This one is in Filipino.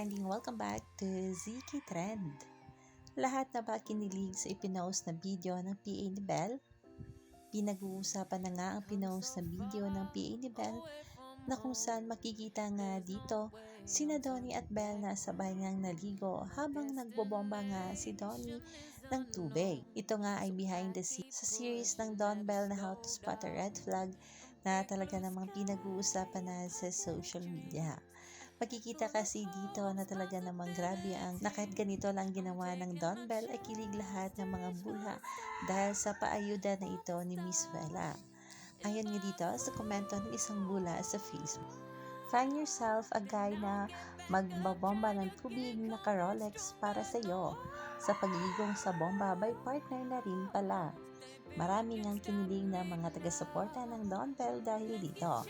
trending, welcome back to ZK Trend. Lahat na ba kinilig sa ipinost na video ng PA ni Belle? Pinag-uusapan na nga ang pinost na video ng PA ni Belle na kung saan makikita nga dito sina Donnie at Belle na sabay ngang naligo habang nagbobomba nga si Donnie ng tubig. Ito nga ay behind the scenes sa series ng Don Bell na How to Spot a Red Flag na talaga namang pinag-uusapan na sa social media. Makikita kasi dito na talaga namang grabe ang na kahit ganito lang ginawa ng Don Bell ay kilig lahat ng mga bulha dahil sa paayuda na ito ni Miss Bella. Ayon nga dito sa komento ng isang bula sa Facebook. Find yourself a guy na magbabomba ng tubig na ka-Rolex para sa iyo. Sa pagigong sa bomba by partner na rin pala. Maraming ang kinilig na mga taga-suporta ng Don Bell dahil dito.